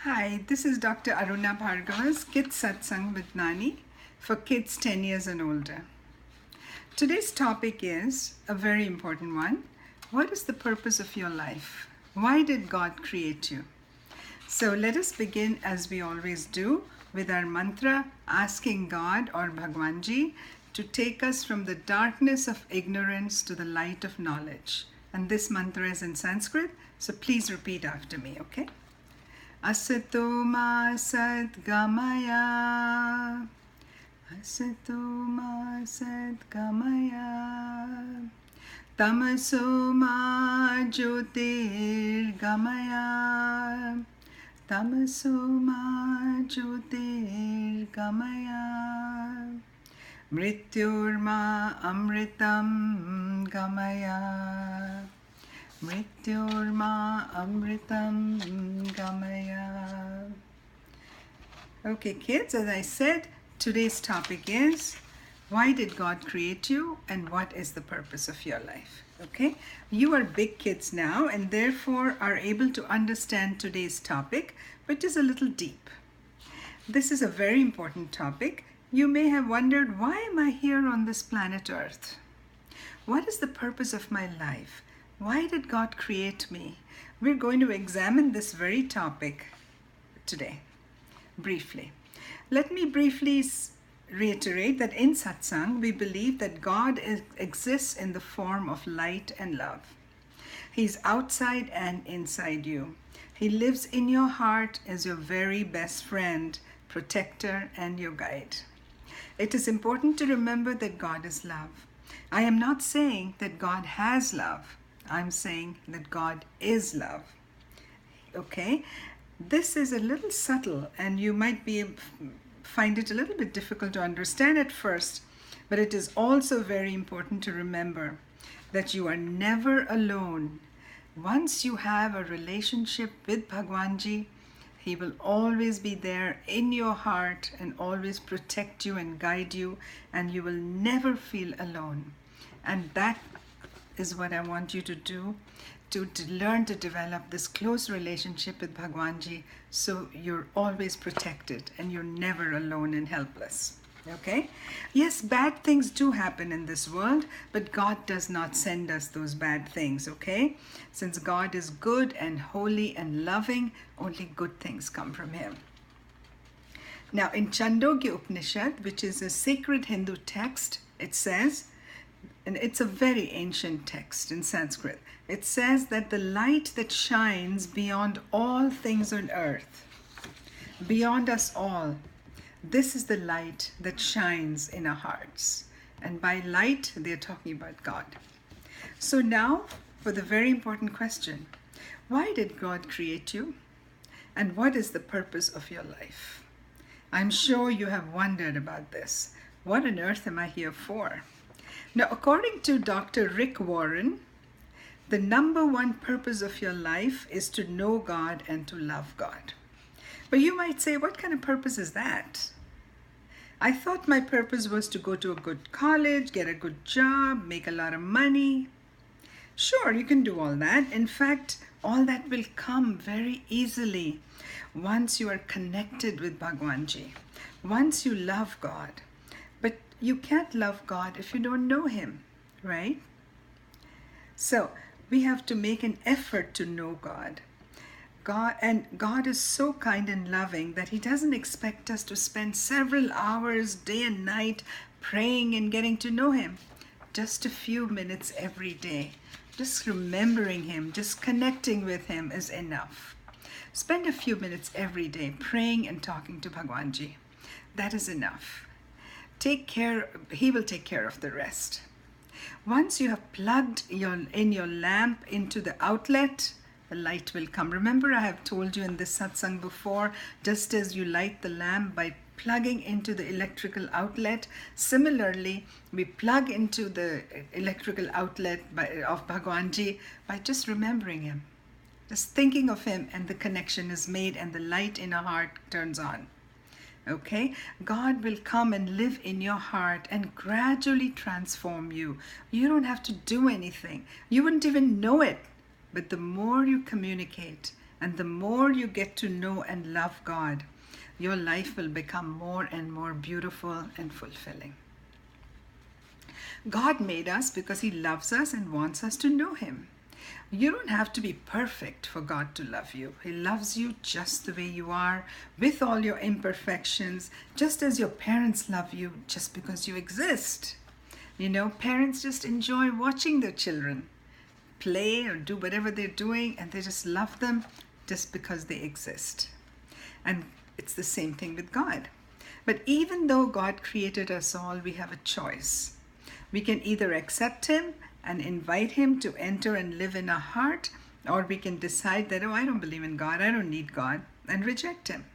Hi, this is Dr. Aruna Bhargava's Kids Satsang with Nani for kids 10 years and older. Today's topic is a very important one. What is the purpose of your life? Why did God create you? So let us begin as we always do with our mantra, asking God or Bhagwanji to take us from the darkness of ignorance to the light of knowledge. And this mantra is in Sanskrit, so please repeat after me, okay? Asato ma sat gamaya, asato ma sat gamaya, tamaso ma jyotir gamaya, tamaso ma jyotir gamaya, mrityurma amritam gamaya. Mrityurma amritam gamaya. Okay, kids, as I said, today's topic is why did God create you and what is the purpose of your life? Okay, you are big kids now and therefore are able to understand today's topic, which is a little deep. This is a very important topic. You may have wondered, why am I here on this planet Earth? What is the purpose of my life? Why did God create me? We're going to examine this very topic today, briefly. Let me briefly reiterate that in Satsang, we believe that God exists in the form of light and love. He's outside and inside you. He lives in your heart as your very best friend, protector, and your guide. It is important to remember that God is love. I am not saying that God has love. I'm saying that God is love. Okay? This is a little subtle and you might find it a little bit difficult to understand at first, but it is also very important to remember that you are never alone. Once you have a relationship with Bhagwanji, he will always be there in your heart and always protect you and guide you, and you will never feel alone. And that is what I want you to do, to learn to develop this close relationship with Bhagwanji so you're always protected and you're never alone and helpless. Okay? Yes, bad things do happen in this world, but God does not send us those bad things, okay? Since God is good and holy and loving, only good things come from him. Now in Chandogya Upanishad, which is a sacred Hindu text, it says, and it's a very ancient text in Sanskrit. It says that the light that shines beyond all things on earth, beyond us all, this is the light that shines in our hearts. And by light, they're talking about God. So now, for the very important question, why did God create you? And what is the purpose of your life? I'm sure you have wondered about this. What on earth am I here for? Now, according to Dr. Rick Warren, the number one purpose of your life is to know God and to love God. But you might say, what kind of purpose is that? I thought my purpose was to go to a good college, get a good job, make a lot of money. Sure, you can do all that. In fact, all that will come very easily once you are connected with Bhagwanji, once you love God. But you can't love God if you don't know him, right? So we have to make an effort to know God. God is so kind and loving that he doesn't expect us to spend several hours, day and night, praying and getting to know him. Just a few minutes every day. Just remembering him, just connecting with him is enough. Spend a few minutes every day praying and talking to Bhagwanji. That is enough. He will take care of the rest. Once you have plugged your lamp into the outlet, the light will come. Remember, I have told you in this satsang before, just as you light the lamp by plugging into the electrical outlet, similarly, we plug into the electrical outlet of Bhagwanji by just remembering him. Just thinking of him, and the connection is made and the light in our heart turns on. Okay, God will come and live in your heart and gradually transform you. You don't have to do anything. You wouldn't even know it But the more you communicate and the more you get to know and love God, your life will become more and more beautiful and fulfilling. God made us because He loves us and wants us to know Him. You don't have to be perfect for God to love you. He loves you just the way you are, with all your imperfections, just as your parents love you just because you exist. You know, parents just enjoy watching their children play or do whatever they're doing, and they just love them just because they exist. And it's the same thing with God. But even though God created us all, we have a choice. We can either accept Him and invite Him to enter and live in our heart, or we can decide that, oh, I don't believe in God, I don't need God, and reject Him.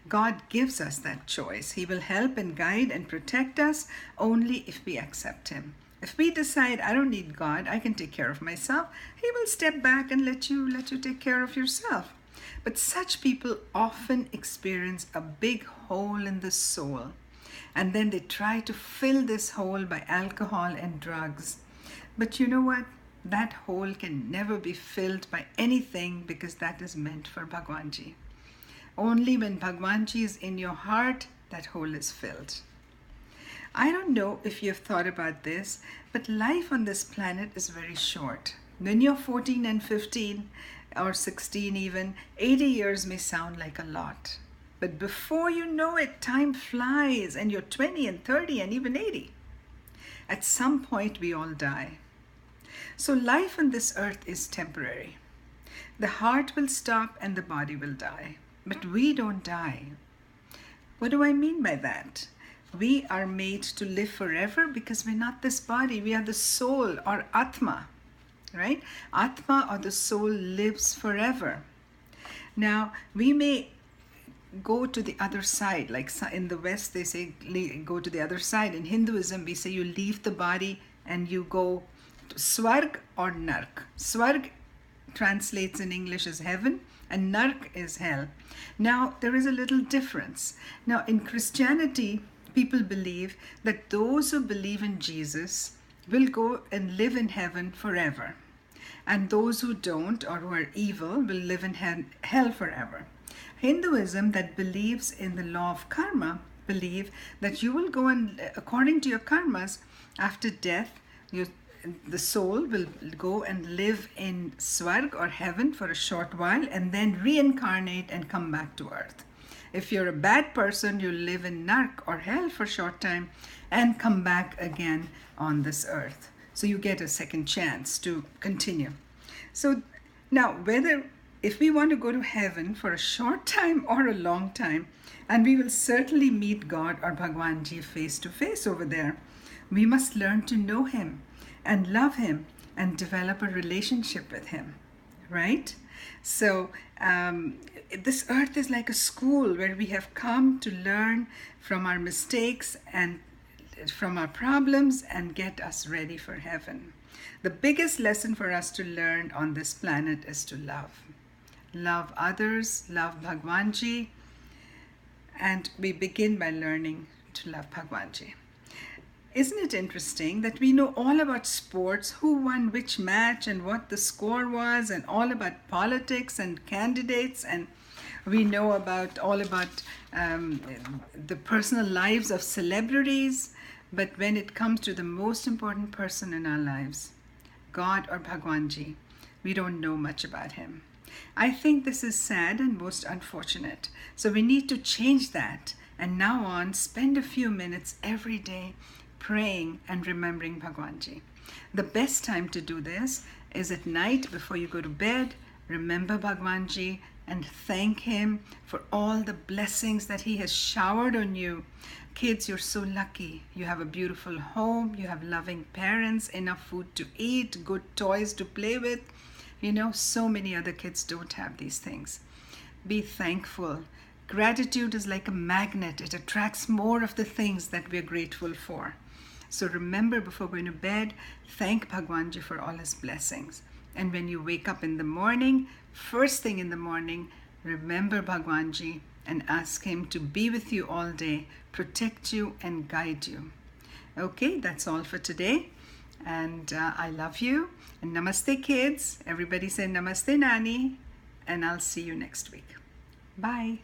God gives us that choice. He will help and guide and protect us only if we accept Him. If we decide, I don't need God, I can take care of myself, He will step back and let you take care of yourself. But such people often experience a big hole in the soul, and then they try to fill this hole by alcohol and drugs. But you know what? That hole can never be filled by anything, because that is meant for Bhagwanji. Only when Bhagwanji is in your heart, that hole is filled. I don't know if you've thought about this, but life on this planet is very short. When you're 14 and 15 or 16 even, 80 years may sound like a lot. But before you know it, time flies and you're 20 and 30 and even 80. At some point, we all die. So life on this earth is temporary. The heart will stop and the body will die. But we don't die. What do I mean by that? We are made to live forever because we're not this body. We are the soul, or Atma, right? Atma, or the soul, lives forever. Now, we may go to the other side. Like in the West, they say go to the other side. In Hinduism, we say you leave the body and you go to Swarg or Nark. Swarg translates in English as heaven, and Nark is hell. Now, there is a little difference. Now, in Christianity, people believe that those who believe in Jesus will go and live in heaven forever. And those who don't, or who are evil, will live in hell forever. Hinduism, that believes in the law of karma, believe that you will go and, according to your karmas, after death, the soul will go and live in Swarg or heaven for a short while and then reincarnate and come back to earth. If you're a bad person, you'll live in Nark or hell for a short time and come back again on this earth. So you get a second chance to continue. So now, if we want to go to heaven for a short time or a long time, and we will certainly meet God or Bhagwanji face to face over there, we must learn to know Him and love Him and develop a relationship with Him, right? So this earth is like a school where we have come to learn from our mistakes and from our problems and get us ready for heaven. The biggest lesson for us to learn on this planet is to love. Love others, love Bhagwanji, and we begin by learning to love Bhagwanji. Isn't it interesting that we know all about sports, who won which match and what the score was, and all about politics and candidates, and we know all about the personal lives of celebrities, but when it comes to the most important person in our lives, God or Bhagwanji, we don't know much about Him. I think this is sad and most unfortunate. So we need to change that, and now on, spend a few minutes every day praying and remembering Bhagwanji. The best time to do this is at night before you go to bed. Remember Bhagwanji and thank Him for all the blessings that He has showered on you. Kids, you're so lucky. You have a beautiful home, you have loving parents, enough food to eat, good toys to play with. You know, so many other kids don't have these things. Be thankful. Gratitude is like a magnet. It attracts more of the things that we're grateful for. So remember, before going to bed, thank Bhagwanji for all His blessings. And when you wake up in the morning, first thing in the morning, remember Bhagwanji and ask Him to be with you all day, protect you and guide you. Okay, that's all for today. And I love you. And namaste, kids. Everybody say namaste, Nani. And I'll see you next week. Bye.